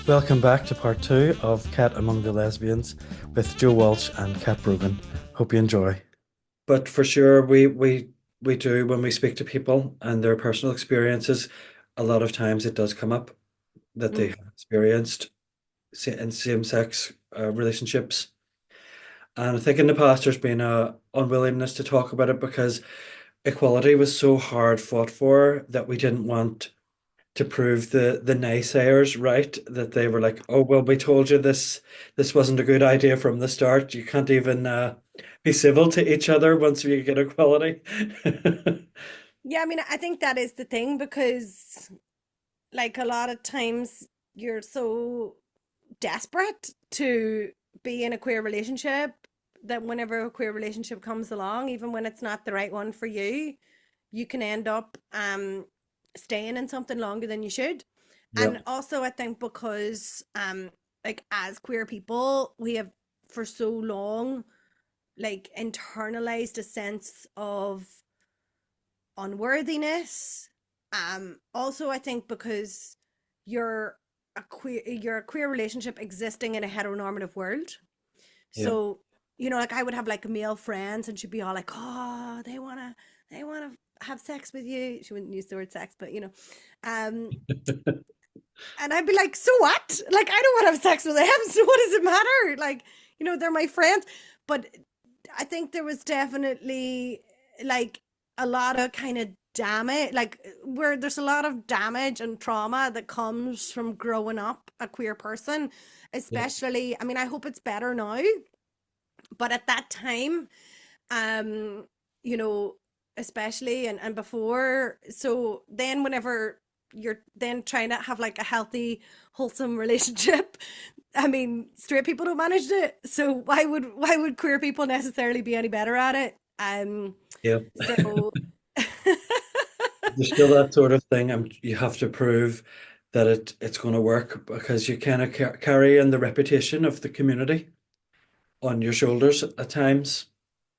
Welcome back to part two of Cat Among the Lesbians with Joe Walsh and Cat Brogan. Hope you enjoy. But for sure, we do when we speak to people and their personal experiences. A lot of times it does come up that they Mm. have experienced in same-sex relationships. And I think in the past there's been a unwillingness to talk about it because equality was so hard fought for that we didn't want to prove the naysayers right, that they were like, oh well, we told you this wasn't a good idea from the start. You can't even be civil to each other once we get equality. Yeah, I mean, I think that is the thing because, like, a lot of times you're so desperate to be in a queer relationship that whenever a queer relationship comes along, even when it's not the right one for you, you can end up staying in something longer than you should. Yeah, And also, I think because like as queer people, we have for so long like internalized a sense of unworthiness. Also, I think because you're a queer relationship existing in a heteronormative world. yeah. So, like I would have like male friends and she'd be all like, oh, they wanna have sex with you. She wouldn't use the word sex, but um, and I'd be like, so what? Like, I don't want to have sex with them. So what does it matter? Like, they're my friends. But I think there was definitely like a lot of kind of damage, like where there's a lot of damage and trauma that comes from growing up a queer person, Yeah. especially. I mean, I hope it's better now, but at that time, um, you know, especially and before, so then whenever you're then trying to have like a healthy, wholesome relationship, I mean, straight people don't manage it. So why would queer people necessarily be any better at it? Yeah. So There's still that sort of thing. You have to prove that it's going to work because you kind of carry in the reputation of the community on your shoulders at times.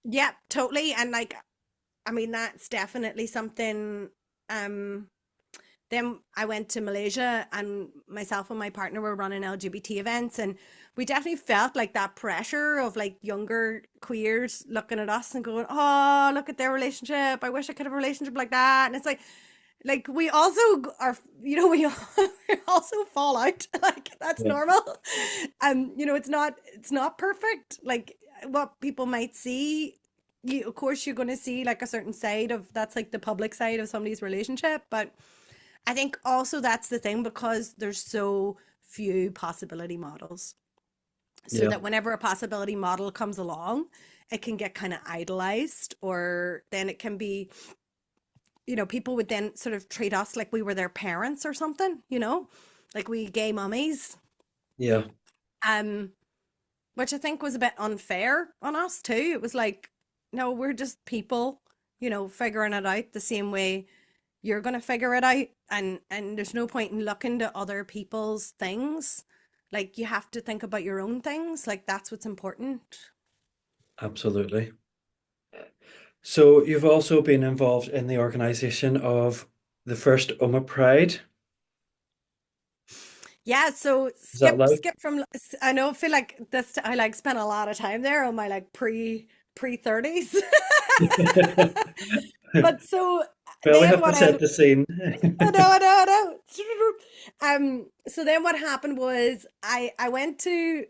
yeah, totally. And like, I mean, that's definitely something. Um, then I went to Malaysia and myself and my partner were running LGBT events and we definitely felt like that pressure of like younger queers looking at us and going, oh, look at their relationship. I wish I could have a relationship like that. And it's like we also are, we also fall out. Like that's Yeah. normal. It's not perfect. Like what people might see, of course you're going to see like a certain side of that's like the public side of somebody's relationship, but I think also that's the thing because there's so few possibility models. So Yeah. that whenever a possibility model comes along, it can get kind of idolized, or then it can be, people would then sort of treat us like we were their parents or something, like we gay mummies. Yeah. Um, which I think was a bit unfair on us too. It was like, no, we're just people, figuring it out the same way you're going to figure it out, and there's no point in looking to other people's things. Like you have to think about your own things, like that's what's important. Absolutely. So you've also been involved in the organization of the first Omagha Pride. Yeah, so Is that skip like? skip from, I know, I feel like this, I like spent a lot of time there on my like pre 30s. But so Well, we then have to what set ended. the scene. Oh no, no, no. So then what happened was I went to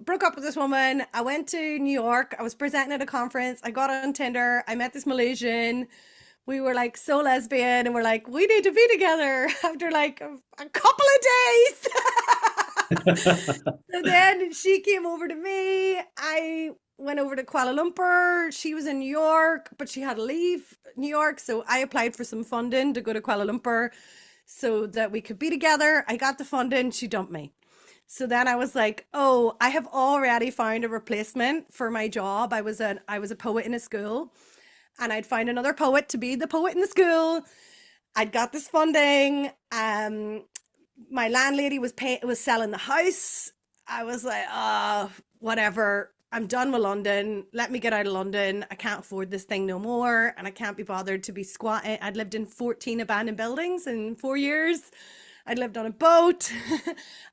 broke up with this woman. I went to New York. I was presenting at a conference. I got on Tinder. I met this Malaysian. We were like so lesbian and we're like, we need to be together after like a couple of days. So then she came over to me. I went over to Kuala Lumpur. She was in New York, but she had to leave New York. So I applied for some funding to go to Kuala Lumpur so that we could be together. I got the funding. She dumped me. So then I was like, oh, I have already found a replacement for my job. I was a poet in a school and I'd find another poet to be the poet in the school. I'd got this funding. My landlady was selling the house. I was like, oh, whatever. I'm done with London. Let me get out of London. I can't afford this thing no more, and I can't be bothered to be squatting. I'd lived in 14 abandoned buildings in 4 years. I lived on a boat.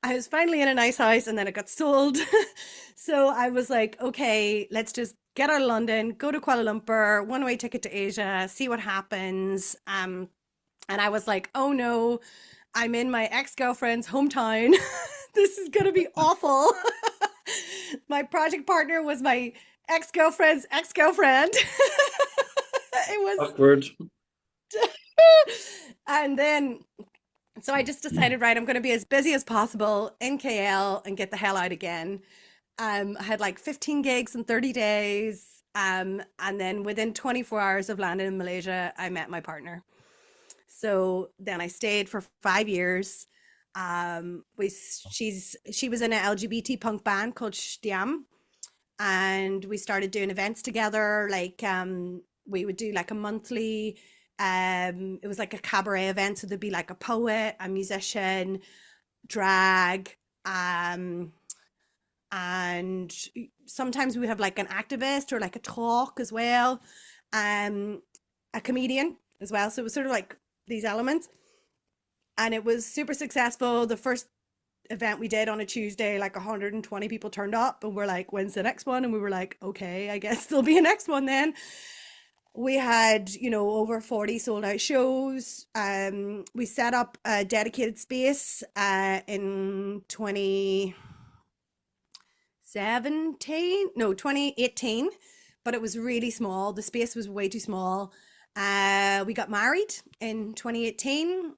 I was finally in a nice house and then it got sold. So I was like, okay, let's just get out of London, go to Kuala Lumpur, one way ticket to Asia, see what happens. And I was like, oh no, I'm in my ex girlfriend's hometown. This is going to be awful. My project partner was my ex girlfriend's ex girlfriend. It was, Awkward. and then so I just decided, right, I'm going to be as busy as possible in KL and get the hell out again. I had like 15 gigs in 30 days. And then within 24 hours of landing in Malaysia, I met my partner. So then I stayed for 5 years. She was in an LGBT punk band called Shtiam, and we started doing events together. Like we would do like a monthly. It was like a cabaret event, so there'd be like a poet, a musician, drag, and sometimes we would have like an activist or like a talk as well, a comedian as well. So it was sort of like these elements, and it was super successful. The first event we did on a Tuesday, like 120 people turned up, and we're like, when's the next one? And we were like, okay, I guess there'll be a next one then. We had, over 40 sold out shows. We set up a dedicated space in 2018, but it was really small. The space was way too small. We got married in 2018,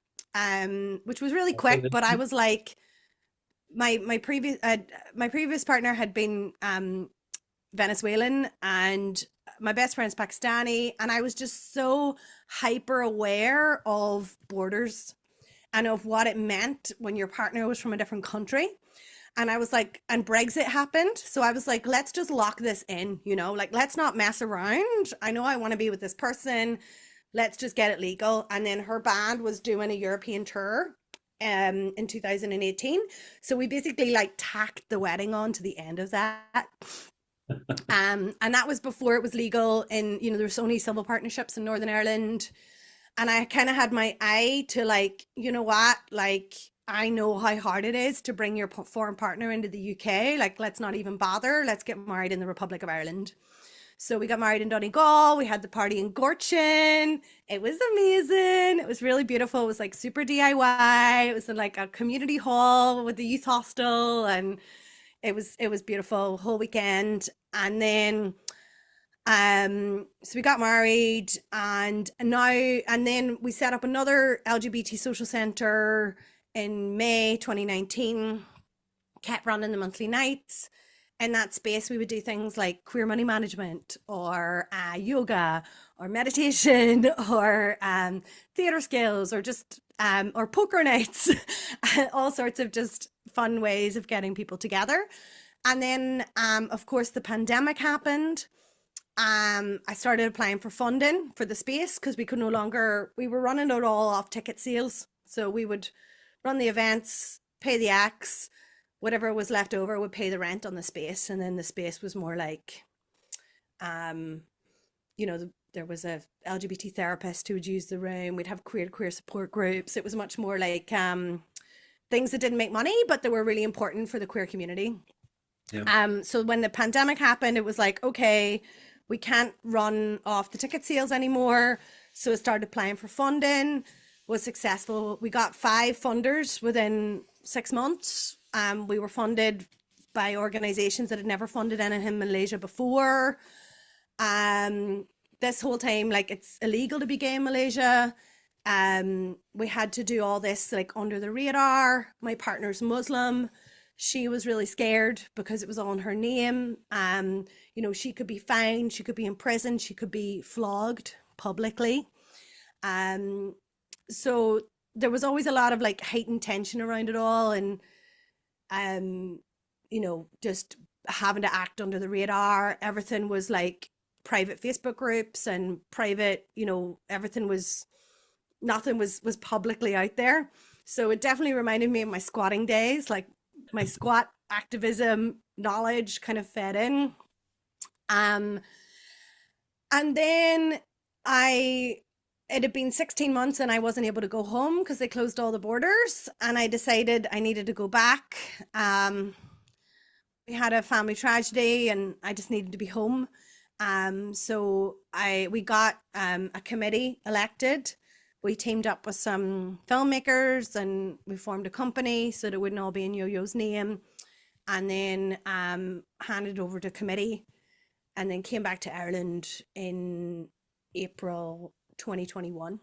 which was really quick, but I was like, my previous partner had been Venezuelan, and my best friend's Pakistani, and I was just so hyper aware of borders and of what it meant when your partner was from a different country. And I was like, and Brexit happened. So I was like, let's just lock this in, like, let's not mess around. I know I want to be with this person. Let's just get it legal. And then her band was doing a European tour in 2018. So we basically like tacked the wedding on to the end of that. And that was before it was legal in, there was only civil partnerships in Northern Ireland. And I kind of had my eye to like, you know what, like, I know how hard it is to bring your foreign partner into the UK. Like, let's not even bother. Let's get married in the Republic of Ireland. So we got married in Donegal. We had the party in Gorchin. It was amazing. It was really beautiful. It was like super DIY. It was in like a community hall with the youth hostel, and it was beautiful whole weekend. And then so we got married, and then we set up another LGBT social center in May 2019, kept running the monthly nights. In that space, we would do things like queer money management, or yoga, or meditation, or theater skills, or just or poker nights, all sorts of just fun ways of getting people together. And then, of course, the pandemic happened. I started applying for funding for the space because we were running it all off ticket sales. So we would run the events, pay the acts, whatever was left over would pay the rent on the space. And then the space was more like, there was a LGBT therapist who would use the room. We'd have queer support groups. It was much more like things that didn't make money, but they were really important for the queer community. Yeah. So when the pandemic happened, it was like, okay, we can't run off the ticket sales anymore. So I started applying for funding, was successful. We got 5 funders within 6 months. We were funded by organizations that had never funded anything in Malaysia before. This whole time, like, it's illegal to be gay in Malaysia. We had to do all this like under the radar. My partner's Muslim. She was really scared because it was all in her name. She could be fined, she could be in prison, she could be flogged publicly. So there was always a lot of like heightened tension around it all, and just having to act under the radar. Everything was like private Facebook groups and private, nothing was publicly out there. So it definitely reminded me of my squatting days, like my squat activism knowledge kind of fed in. And then it had been 16 months and I wasn't able to go home because they closed all the borders, and I decided I needed to go back. We had a family tragedy and I just needed to be home. So we got a committee elected. We teamed up with some filmmakers and we formed a company so that it wouldn't all be in Yo-Yo's name, and then handed over to committee, and then came back to Ireland in April 2021.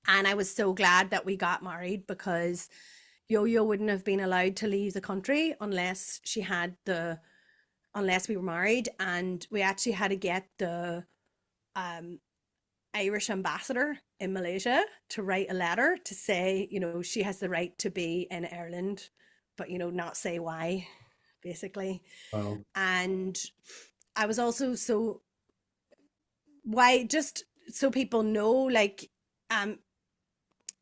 And I was so glad that we got married, because Yo-Yo wouldn't have been allowed to leave the country unless we were married, and we actually had to get the um, Irish ambassador in Malaysia to write a letter to say, she has the right to be in Ireland, but not say why, basically. Wow. And I was also why, just so people know, like,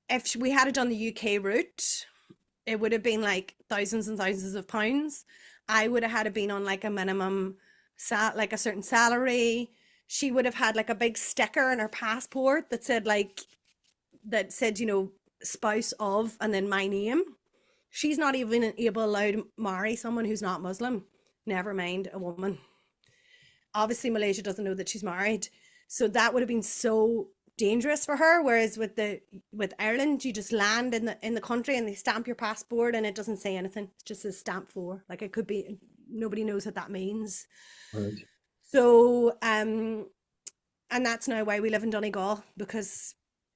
if we had done the UK route, it would have been like thousands and thousands of pounds. I would have had to been on like a minimum like a certain salary. She would have had like a big sticker in her passport that said spouse of, and then my name. She's not even allowed to marry someone who's not Muslim, never mind a woman. Obviously Malaysia doesn't know that she's married, so that would have been so dangerous for her. Whereas with Ireland, you just land in the country and they stamp your passport and it doesn't say anything. It just says stamp for. Like, it could be, nobody knows what that means. Right. So and that's now why we live in Donegal, because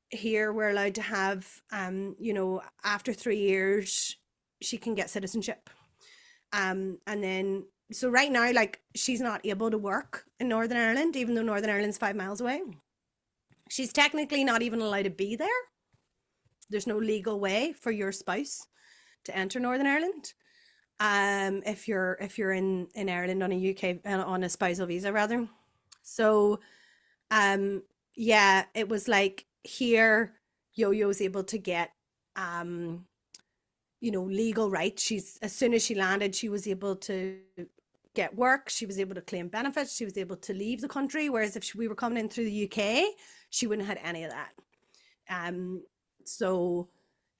here we're allowed to have after 3 years she can get citizenship. And then, so right now, like, she's not able to work in Northern Ireland, even though Northern Ireland's 5 miles away. She's technically not even allowed to be there. There's no legal way for your spouse to enter Northern Ireland. If you're in Ireland on a UK on a spousal visa, rather. So yeah, it was like, here Yo-Yo's able to get legal rights. She's, as soon as she landed, she was able to get work, she was able to claim benefits, she was able to leave the country. Whereas if we were coming in through the UK, she wouldn't have had any of that. So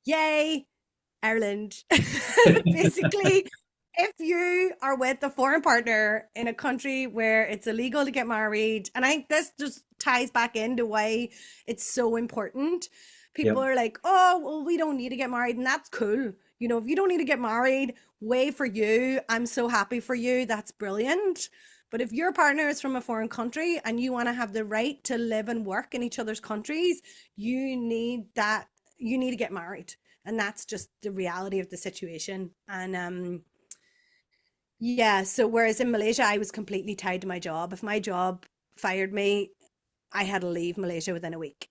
yay, Ireland. Basically, if you are with a foreign partner in a country where it's illegal to get married, and I think this just ties back into why it's so important. People Yep. are like, oh, well, we don't need to get married, and that's cool. If you don't need to get married, way for you. I'm so happy for you. That's brilliant. But if your partner is from a foreign country and you want to have the right to live and work in each other's countries, you need to get married. And that's just the reality of the situation. And yeah, so whereas in Malaysia, I was completely tied to my job. If my job fired me, I had to leave Malaysia within a week.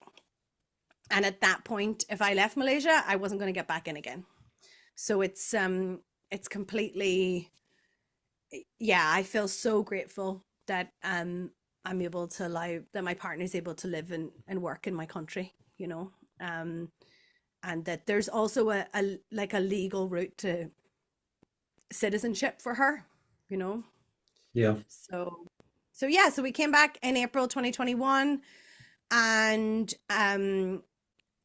And at that point, if I left Malaysia, I wasn't going to get back in again. So it's completely, yeah, I feel so grateful that I'm able to allow that my partner is able to live and work in my country, and that there's also a legal route to citizenship for her, you know. Yeah. So yeah, so we came back in April 2021, and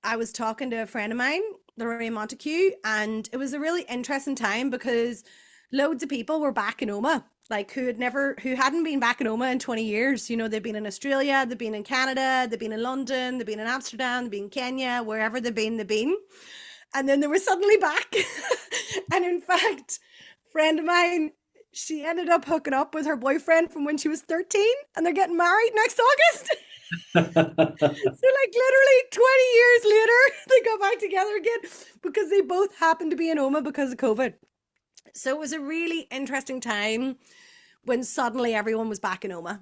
I was talking to a friend of mine, Lorraine Montague, and it was a really interesting time because loads of people were back in Omagh, like who hadn't been back in Omagh in 20 years. They've been in Australia, they've been in Canada, they've been in London, they've been in Amsterdam, they've been in Kenya, wherever they've been. And then they were suddenly back. And in fact, a friend of mine, she ended up hooking up with her boyfriend from when she was 13, and they're getting married next August. So like literally 20 years later, they got back together again because they both happened to be in Omagh because of COVID. So it was a really interesting time when suddenly everyone was back in Omagh.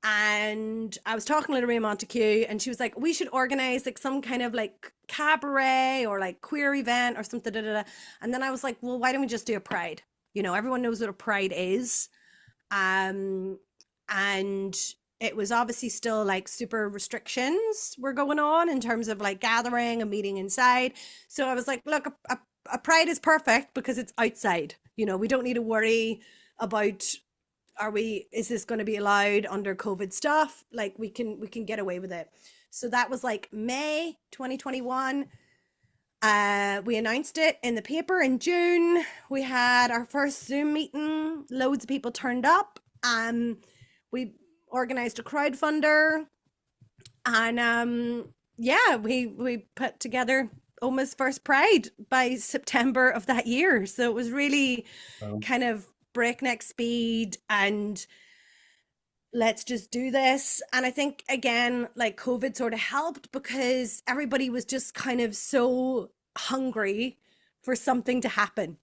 And I was talking to Lorraine Montague, and she was like, we should organize like some kind of like cabaret or like queer event or something. Da, da, da. And then I was like, well, why don't we just do a pride? Everyone knows what a pride is. And it was obviously still like super restrictions were going on in terms of like gathering and meeting inside. So I was like, look, a pride is perfect because it's outside. We don't need to worry about, is this going to be allowed under COVID stuff? Like we can get away with it. So that was like May 2021. We announced it in the paper in June. We had our first Zoom meeting. Loads of people turned up. We organized a crowdfunder, and yeah, we put together Oma's first Pride by September of that year. So it was really Um, kind of breakneck speed and let's just do this. And I think again, like COVID sort of helped because everybody was just kind of so hungry for something to happen,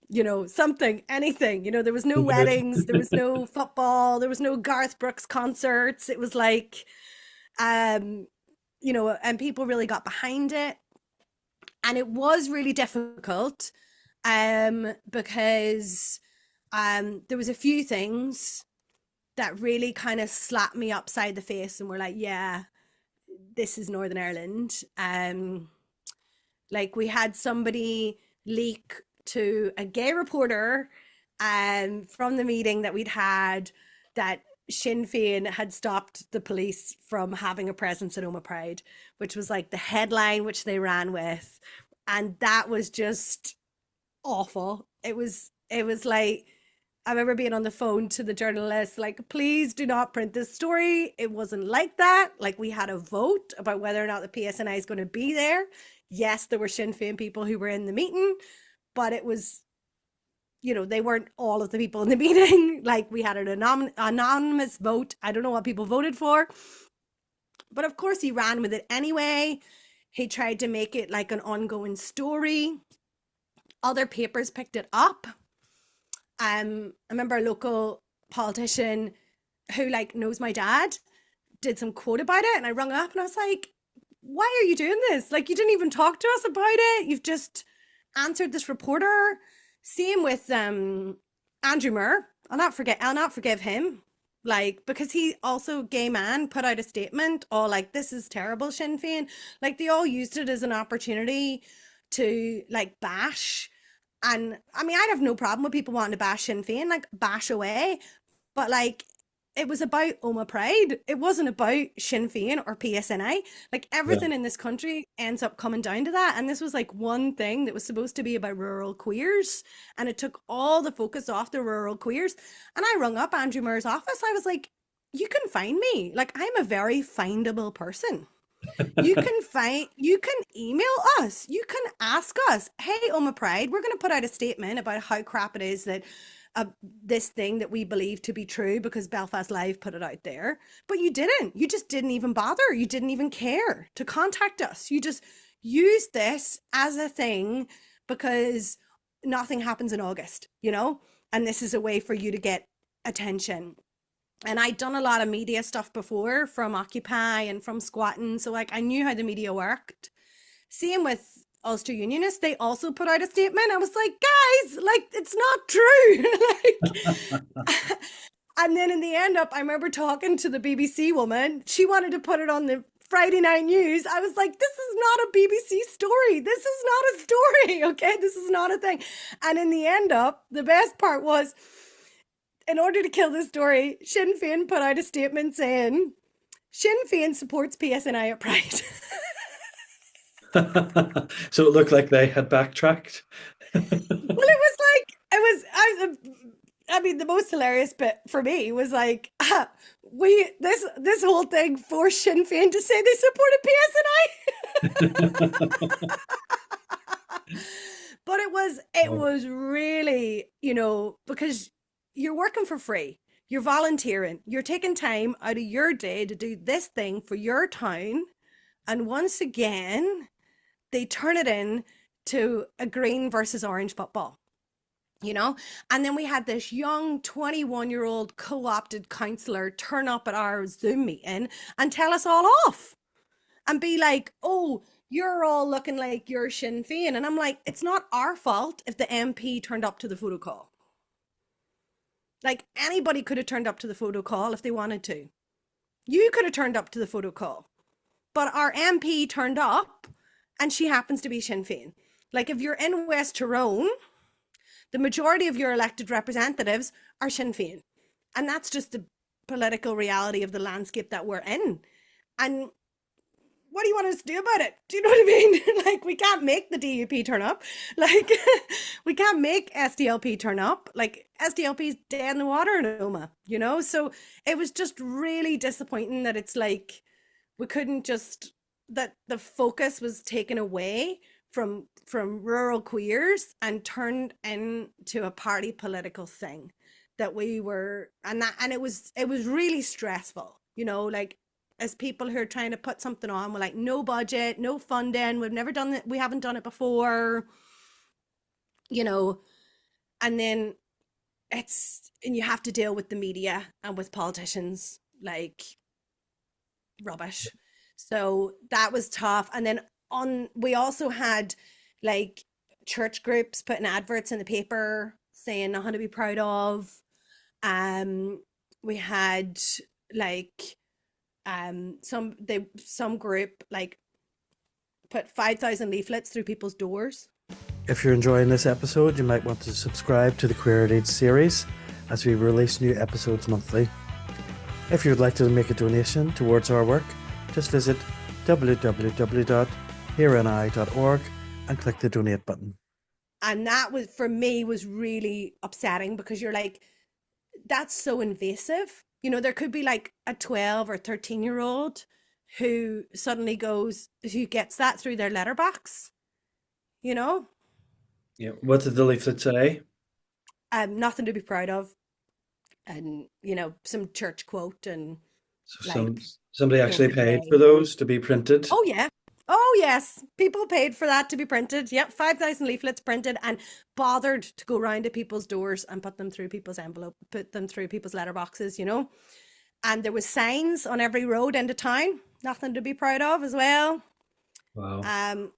something, anything. There was no COVID. weddings, there was no football, there was no Garth Brooks concerts. It was like, um, and people really got behind it. And it was really difficult because there was a few things that really kind of slapped me upside the face and were like, yeah, this is Northern Ireland. Like we had somebody leak to a gay reporter from the meeting that we'd had that Sinn Féin had stopped the police from having a presence at Omagha Pride, which was like the headline which they ran with. And that was just awful. It was like, I remember being on the phone to the journalist, like, please do not print this story. It wasn't like that. Like, we had a vote about whether or not the PSNI is going to be there. Yes, there were Sinn Féin people who were in the meeting, but it was, they weren't all of the people in the meeting. Like, we had an anonymous vote. I don't know what people voted for. But of course, he ran with it anyway. He tried to make it like an ongoing story. Other papers picked it up. I remember a local politician who like knows my dad did some quote about it, and I rung up and I was like, why are you doing this? Like, you didn't even talk to us about it. You've just answered this reporter. Same with Andrew Murr. I'll not forgive him. Like, because he also, gay man, put out a statement, all like, this is terrible, Sinn Féin. Like, they all used it as an opportunity to like bash. And I mean, I'd have no problem with people wanting to bash Sinn Féin, like bash away. But like, it was about Omagha Pride. It wasn't about Sinn Féin or PSNI. Like Yeah. everything in this country ends up coming down to that. And this was like one thing that was supposed to be about rural queers. And it took all the focus off the rural queers. And I rung up Andrew Murr's office. I was like, you can find me. Like, I'm a very findable person. You can email us. You can ask us, hey, Omagha Pride, we're going to put out a statement about how crap it is that this thing that we believe to be true because Belfast Live put it out there. But you didn't. You just didn't even bother. You didn't even care to contact us. You just used this as a thing because nothing happens in August, And this is a way for you to get attention. And I'd done a lot of media stuff before from Occupy and from Squatting. So like I knew how the media worked. Same with Ulster Unionists. They also put out a statement. I was like, guys, like it's not true. Like, and then in the end up, I remember talking to the BBC woman. She wanted to put it on the Friday night news. I was like, this is not a BBC story. This is not a story. Okay. This is not a thing. And in the end up, the best part was, in order to kill this story, Sinn Féin put out a statement saying, Sinn Féin supports PSNI at Pride. So it looked like they had backtracked. Well, it was like, I mean, the most hilarious bit for me was like, this whole thing forced Sinn Féin to say they supported PSNI. But it was really, because you're working for free. You're volunteering. You're taking time out of your day to do this thing for your town. And once again, they turn it in to a green versus orange football, And then we had this young 21-year-old co-opted councillor turn up at our Zoom meeting and tell us all off and be like, oh, you're all looking like you're Sinn Féin. And I'm like, it's not our fault if the MP turned up to the photo call. Like anybody could have turned up to the photo call if they wanted to. You could have turned up to the photo call. But our MP turned up and she happens to be Sinn Féin. Like if you're in West Tyrone, the majority of your elected representatives are Sinn Féin. And that's just the political reality of the landscape that we're in. And what do you want us to do about it? Do you know what I mean? Like, we can't make the DUP turn up. Like, we can't make SDLP turn up. Like, SDLP's dead in the water in Oma, you know? So it was just really disappointing that it's like we couldn't just, that the focus was taken away from rural queers and turned into a party political thing that we were, and it was really stressful, you know, like, as people who are trying to put something on, we're like, no budget, no funding, we've never done it, we haven't done it before, you know, and then and you have to deal with the media and with politicians like rubbish. So that was tough. And then we also had like church groups putting adverts in the paper saying nothing to be proud of. We had like some group like put 5,000 leaflets through people's doors. If you're enjoying this episode, you might want to subscribe to the Queer at Age series as we release new episodes monthly. If you'd like to make a donation towards our work, just visit www.hereani.org and click the donate button. And that was, for me, was really upsetting because you're like, that's so invasive. You know, there could be like a 12 or 13-year-old who suddenly who gets that through their letterbox, you know? Yeah. What did the leaflet say? Nothing to be proud of. And, you know, some church quote and So like, somebody don't actually be paid gay. for those to be printed? Oh, yeah. Oh, yes. People paid for that to be printed. Yep. 5,000 leaflets printed and bothered to go round to people's doors and put them through people's put them through people's letterboxes, you know? And there was signs on every road into town, nothing to be proud of as well. Wow.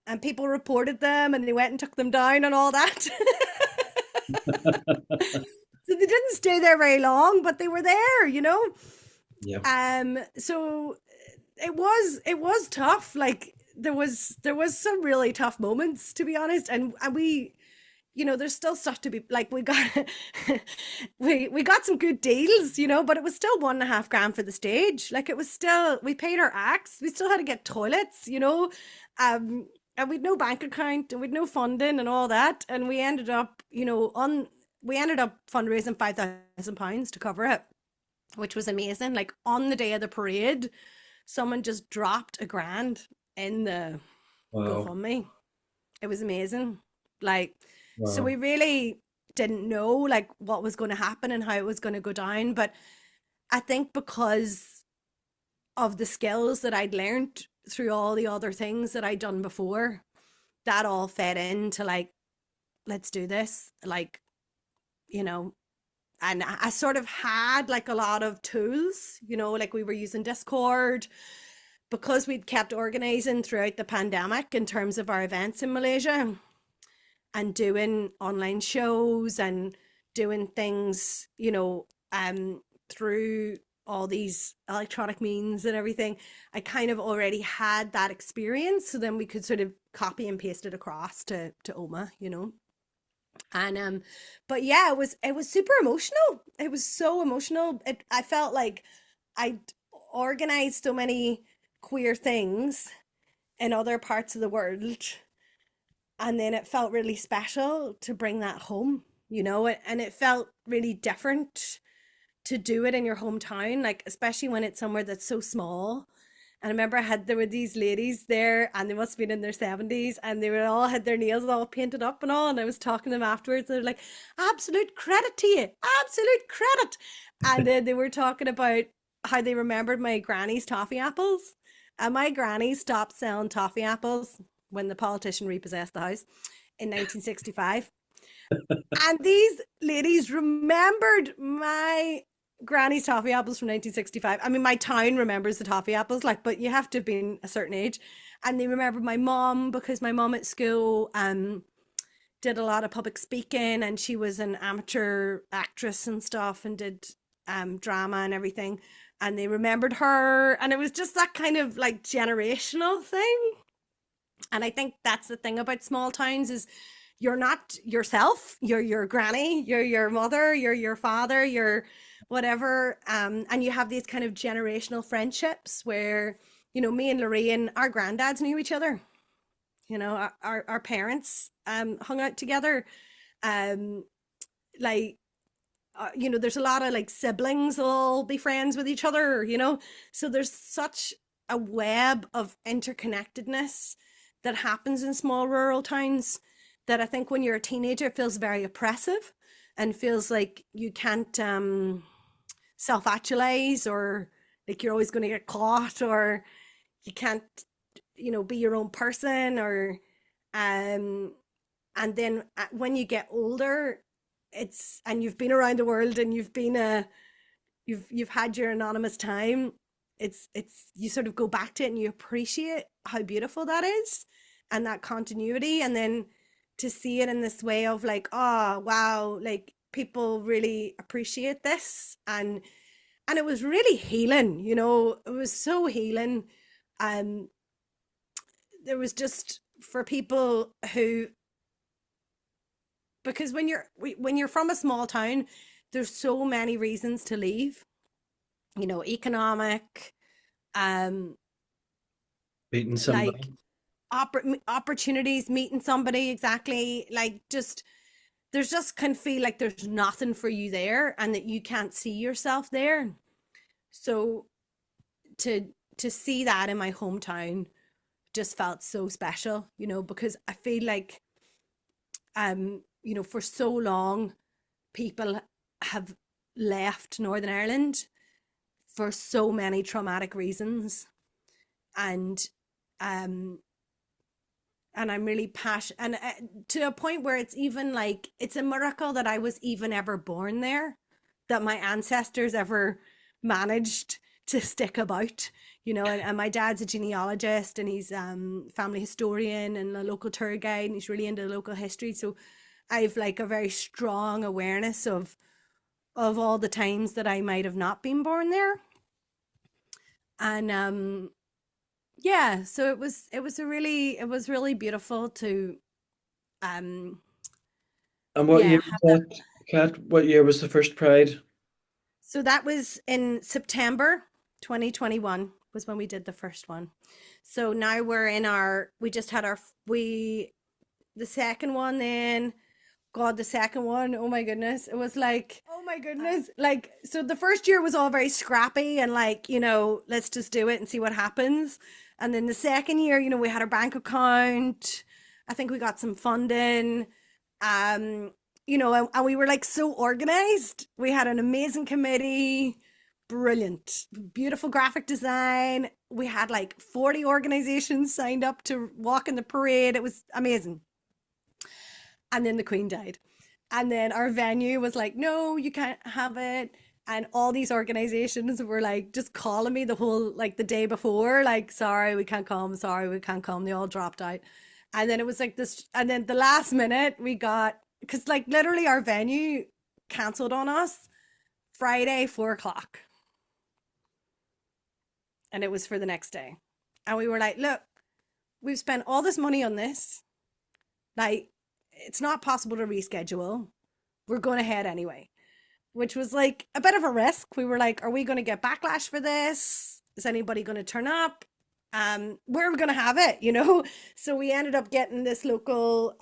And people reported them and they went and took them down and all that. So they didn't stay there very long, but they were there, you know? Yeah. So it was tough. Like there was some really tough moments, to be honest. And we, you know, there's still stuff to be like, we got we got some good deals, you know, but it was still $1.5 grand for the stage. Like it was still, we paid our acts, we still had to get toilets, you know, and we'd no bank account and we'd no funding and all that. And we ended up, you know, fundraising £5,000 to cover it, which was amazing. Like on the day of the parade, someone just dropped £1,000 in the Wow. GoFundMe. It was amazing. Like, so Wow. we really didn't know like what was going to happen and how it was going to go down. But I think because of the skills that I'd learned through all the other things that I'd done before, that all fed into like, let's do this. Like, you know, and I sort of had like a lot of tools, you know, like we were using Discord because we'd kept organizing throughout the pandemic in terms of our events in Malaysia and doing online shows and doing things, you know, through all these electronic means and everything. I kind of already had that experience, so then we could sort of copy and paste it across to Oma, you know. And but yeah, it was super emotional. It was so emotional. I felt like I'd organized so many queer things in other parts of the world, and then it felt really special to bring that home, you know, and it felt really different to do it in your hometown, like especially when it's somewhere that's so small. And I remember there were these ladies there and they must have been in their 70s and they were all had their nails all painted up and all. And I was talking to them afterwards. And they're like, absolute credit to you, absolute credit. And then they were talking about how they remembered my granny's toffee apples. And my granny stopped selling toffee apples when the politician repossessed the house in 1965. And these ladies remembered my granny's toffee apples from 1965. I mean, my town remembers the toffee apples, like, but you have to have been a certain age. And they remembered my mom because my mom at school did a lot of public speaking and she was an amateur actress and stuff and did drama and everything. And they remembered her. And it was just that kind of like generational thing. And I think that's the thing about small towns is you're not yourself, you're your granny, you're your mother, you're your father, you're whatever. And you have these kind of generational friendships where you know, me and Lorraine, our granddads knew each other. You know, our parents hung out together. Um, like you know, there's a lot of like siblings will all be friends with each other, you know. So there's such a web of interconnectedness that happens in small rural towns that I think when you're a teenager it feels very oppressive and feels like you can't self-actualize, or like you're always going to get caught, or you can't, you know, be your own person, or um and then when you get older, it's and you've been around the world and you've been a you've had your anonymous time, it's you sort of go back to it and you appreciate how beautiful that is and that continuity, and then to see it in this way of like, oh wow, like people really appreciate this, and it was really healing, you know, it was so healing. um there was just for people who, because when you're from a small town, there's so many reasons to leave, you know, economic, um Meeting like somebody. opportunities, meeting somebody, exactly, like just there's just can feel like there's nothing for you there and that you can't see yourself there. So to to see that in my hometown just felt so special, you know, because I feel like you know, for so long people have left Northern Ireland for so many traumatic reasons, and um and I'm really passionate, and to a point where it's even like it's a miracle that I was even ever born there, that my ancestors ever managed to stick about, you know. And my dad's a genealogist and he's family historian and a local tour guide, and he's really into local history. So I've like a very strong awareness of all the times that I might have not been born there. And yeah, so it was really beautiful to um And what yeah, year have was that. that, Kat? What year was the first Pride? So that was in September 2021 was when we did the first one. So now we're in our we just had our we the second one then. God, the second one, oh my goodness. It was like, oh my goodness. Like, so the first year was all very scrappy and like, you know, let's just do it and see what happens. And then the second year, you know, we had our bank account. I think we got some funding. Um, you know, and we were like so organized. We had an amazing committee, brilliant, beautiful graphic design. We had like 40 organizations signed up to walk in the parade. It was amazing. And then the Queen died. And then our venue was like, no, you can't have it. And all these organizations were like just calling me the whole like the day before, like, sorry, we can't come, sorry, we can't come. They all dropped out. And then it was like this, and then the last minute we got, because like literally our venue cancelled on us Friday, 4 o'clock. And it was for the next day. And we were like, look, we've spent all this money on this. Like, it's not possible to reschedule. We're going ahead anyway, which was like a bit of a risk. We were like, are we going to get backlash for this? Is anybody going to turn up? Where are we going to have it? You know? So we ended up getting this local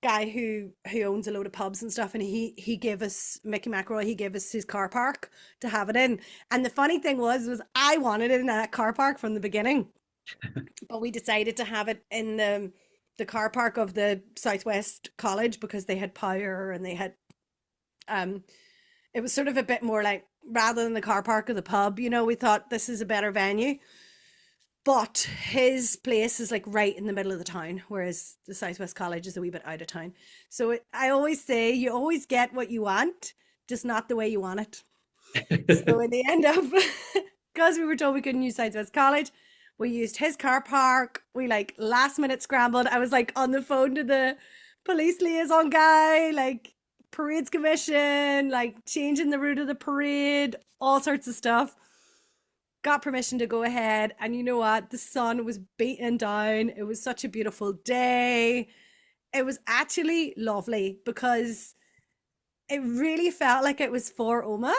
guy who owns a load of pubs and stuff, and he gave us Mickey McElroy. He gave us his car park to have it in. And the funny thing was I wanted it in that car park from the beginning, but we decided to have it in the car park of the Southwest College because they had power and they had um it was sort of a bit more like, rather than the car park of the pub, you know, we thought this is a better venue. But his place is like right in the middle of the town, whereas the Southwest College is a wee bit out of town. So I always say you always get what you want, just not the way you want it. So in the end of, because we were told we couldn't use Southwest College, we used his car park. We like last minute scrambled. I was like on the phone to the police liaison guy, like parades commission, like changing the route of the parade, all sorts of stuff. Got permission to go ahead. And you know what? The sun was beating down. It was such a beautiful day. It was actually lovely because it really felt like it was for Oma.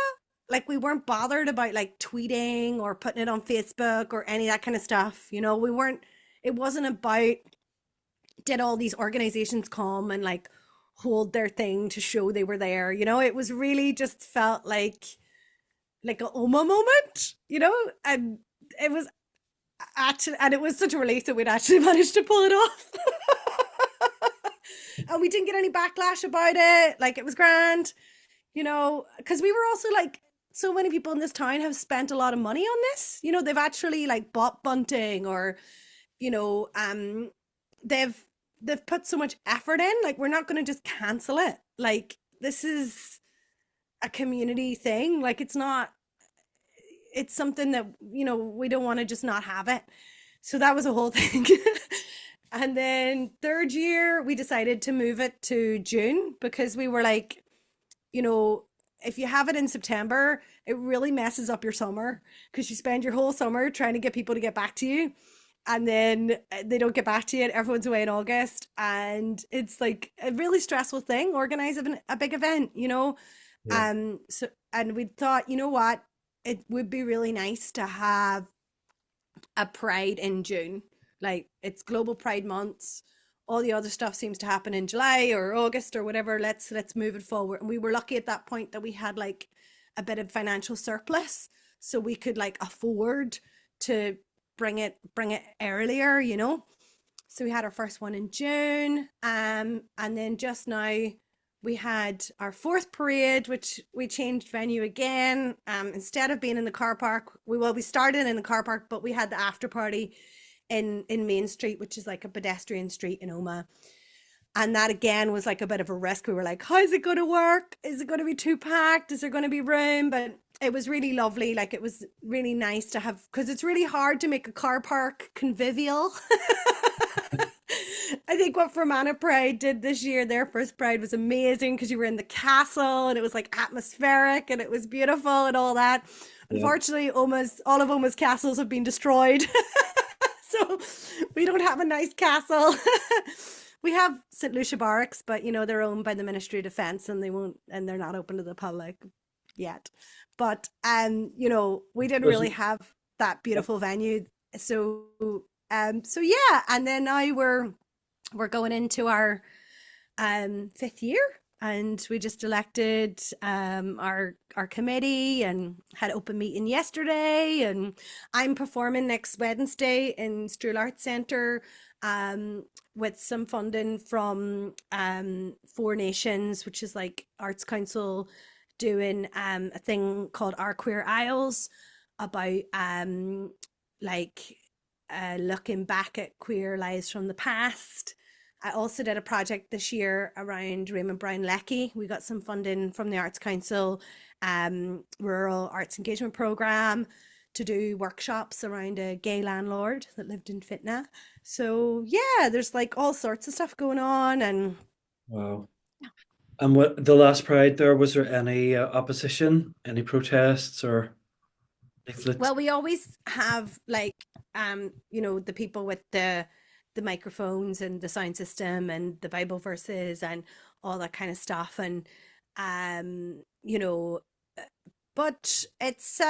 like we weren't bothered about like tweeting or putting it on Facebook or any of that kind of stuff. You know, we weren't, it wasn't about, did all these organizations come and like hold their thing to show they were there. You know, it was really just felt like a Oma moment, you know, and it was actually, and it was such a relief that we'd actually managed to pull it off. And we didn't get any backlash about it. Like it was grand, you know, because we were also like, so many people in this town have spent a lot of money on this. You know, they've actually like bought bunting or, you know, they've put so much effort in. Like we're not going to just cancel it. Like this is a community thing. Like it's not, it's something that, you know, we don't want to just not have it. So that was a whole thing. And then third year, we decided to move it to June because we were like, you know, if you have it in September, it really messes up your summer because you spend your whole summer trying to get people to get back to you. And then they don't get back to you, and everyone's away in August. And it's like a really stressful thing, organizing a big event, you know? Yeah. So, and we thought, you know what? It would be really nice to have a pride in June. Like it's global pride months. All the other stuff seems to happen in July or August or whatever. Let's move it forward. And we were lucky at that point that we had like a bit of financial surplus. So we could like afford to bring it earlier, you know. So we had our first one in June. And then just now we had our fourth parade, which we changed venue again. Instead of being in the car park, we started in the car park, but we had the after party in Main Street, which is like a pedestrian street in Omagha. And that again was like a bit of a risk. We were like, how's it going to work? Is it going to be too packed? Is there going to be room? But it was really lovely. Like it was really nice to have, because it's really hard to make a car park convivial. I think what Omagha Pride did this year, their first Pride was amazing because you were in the castle and it was like atmospheric and it was beautiful and all that. Yeah. Unfortunately, all of Oma's castles have been destroyed. So we don't have a nice castle. We have St. Lucia Barracks, but you know, they're owned by the Ministry of Defence and they won't, and they're not open to the public yet. But you know, we didn't really Doesn't, have that beautiful venue. So yeah, and then now we're going into our fifth year, and we just elected our committee and had open meeting yesterday, and I'm performing next Wednesday in Strual Arts Centre with some funding from Four Nations, which is like Arts Council doing a thing called Our Queer Isles about like looking back at queer lives from the past. I also did a project this year around Raymond Brown Leckie. We got some funding from the Arts Council Rural Arts Engagement Programme to do workshops around a gay landlord that lived in Fitna. So yeah, there's like all sorts of stuff going on. And wow. And what the last Pride there, was there any opposition, any protests or leaflets? well, we always have like you know, the people with the microphones and the sound system and the Bible verses and all that kind of stuff. And you know, but it's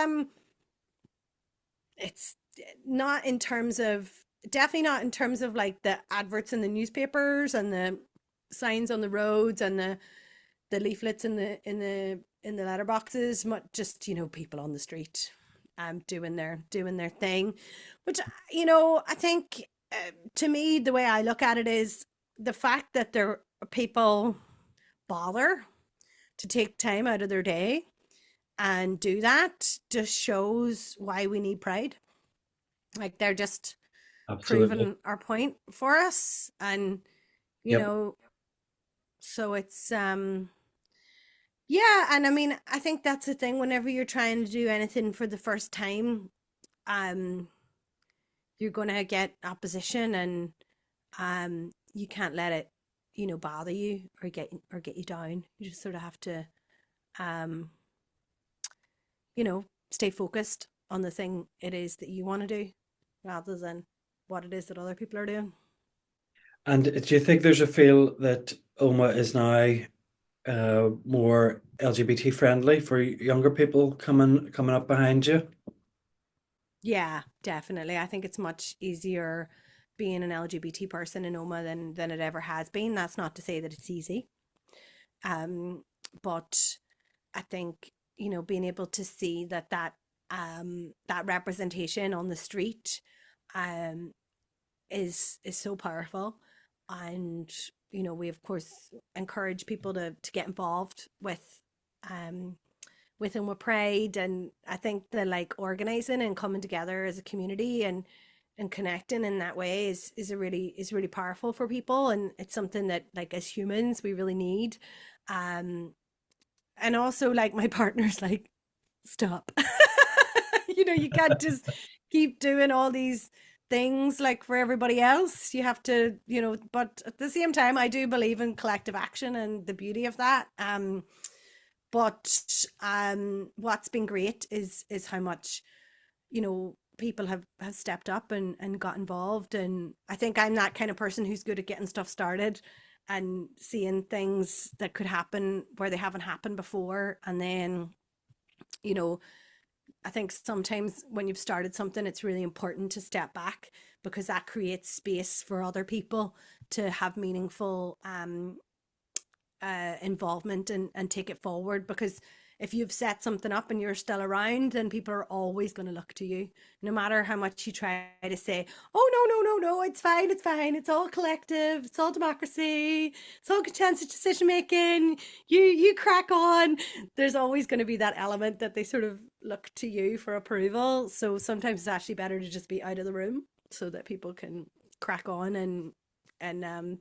not in terms of, definitely not in terms of like the adverts in the newspapers and the signs on the roads and the leaflets in the letterboxes, but just, you know, people on the street doing their thing, which, you know, I think to me the way I look at it is the fact that there are people bother to take time out of their day and do that just shows why we need pride. Like they're just Absolutely. proving our point for us. And you Yep. know, so it's yeah. And I mean, I think that's the thing, whenever you're trying to do anything for the first time, um you're gonna get opposition, and you can't let it, you know, bother you or get you down. You just sort of have to um you know, stay focused on the thing it is that you want to do rather than what it is that other people are doing. And do you think there's a feel that Oma is now more LGBT friendly for younger people coming up behind you? Yeah, definitely. I think it's much easier being an LGBT person in Oma than it ever has been. That's not to say that it's easy. Um, but I think, being able to see that representation on the street um is so powerful. And, we of course encourage people to get involved um with Omagha Pride. And I think the like organizing and coming together as a community and connecting in that way is really powerful for people, and it's something that like as humans we really need. Um and also like my partner's like, stop. You can't just keep doing all these things like for everybody else. You have to, but at the same time I do believe in collective action and the beauty of that. But what's been great is how much, people have stepped up and got involved. And I think I'm that kind of person who's good at getting stuff started and seeing things that could happen where they haven't happened before. And then, you know, I think sometimes when you've started something, it's really important to step back, because that creates space for other people to have meaningful involvement and take it forward. Because if you've set something up and you're still around, then people are always going to look to you, no matter how much you try to say, oh, no, no, no, no, it's fine, it's all collective, it's all democracy, it's all consensus decision making, you crack on. There's always going to be that element that they sort of look to you for approval. So sometimes it's actually better to just be out of the room so that people can crack on. And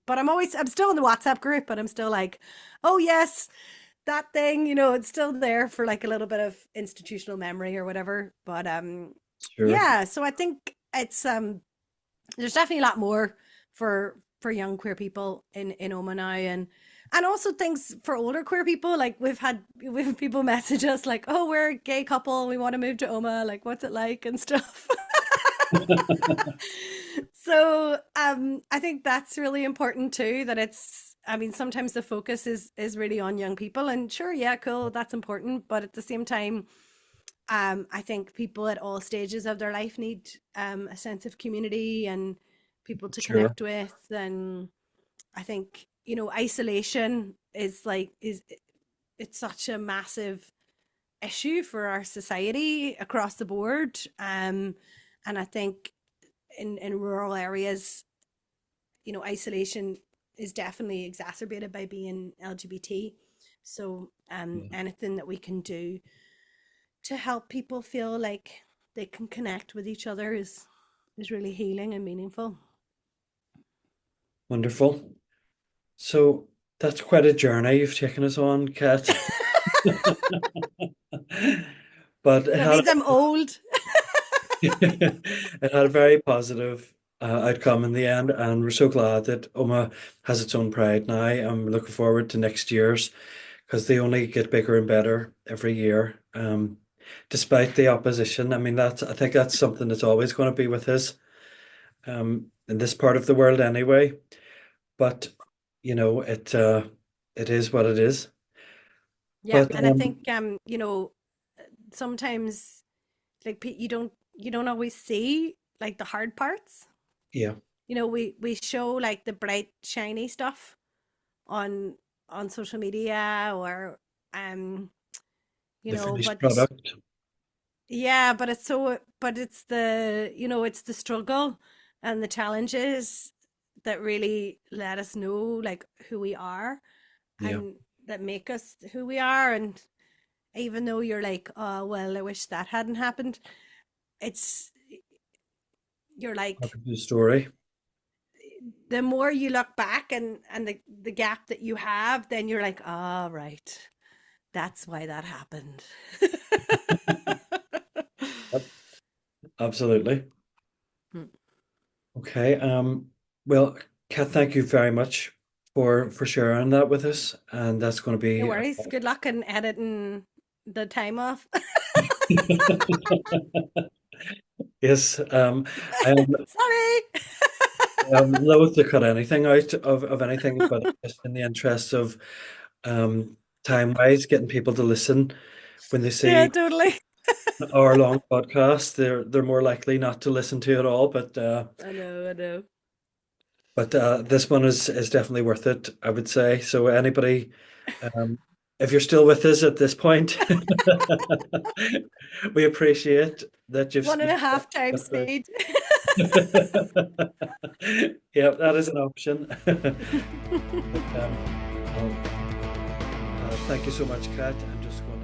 but I'm still in the WhatsApp group, and I'm still like, oh yes, that thing, it's still there for like a little bit of institutional memory or whatever. But Sure. yeah, so I think it's there's definitely a lot more for young queer people in Oma now. And also things for older queer people. Like we've people message us like, oh, we're a gay couple, we want to move to Oma, like what's it like and stuff. So I think that's really important too, that it's, I mean, sometimes the focus is really on young people, and sure, yeah, cool, that's important. But at the same time, I think people at all stages of their life need a sense of community and people to Sure. connect with. And I think, isolation is it's such a massive issue for our society across the board. And I think in rural areas, isolation is definitely exacerbated by being LGBT. So Yeah. anything that we can do to help people feel like they can connect with each other is really healing and meaningful. Wonderful. So that's quite a journey you've taken us on, Kat. But That means I'm old. it had a very positive outcome in the end, and we're so glad that Oma has its own pride now. I'm looking forward to next year's, because they only get bigger and better every year. Despite the opposition, I mean I think that's something that's always going to be with us in this part of the world anyway. But it is what it is. Yeah, But and I think sometimes like you don't always see like the hard parts. yeah, We show like the bright shiny stuff on on social media, or um the finished but product. yeah, but it's the struggle and the challenges that really let us know like who we are, Yeah, and that make us who we are. And even though you're like, oh well, I wish that hadn't happened, it's you're part like, of the story. the more you look back and the gap that you have, then you're like, oh right, that's why that happened. Yep, absolutely. Mm. Okay. Well, Kat, thank you very much for sharing that with us, and that's going to No be. worries. Good luck in editing the time off. Yes. I am Sorry. loath to cut anything out of anything, but just in the interest of time-wise, getting people to listen when they Yeah, see totally. an hour-long podcast, they're more likely not to listen to it all. I know, I know. But this one is definitely worth it, I would say. So anybody, um, if you're still with us at this point, we appreciate that One and you've a half stuck times through. speed. Yeah, that is an option. But, well, thank you so much, Kat. I'm just going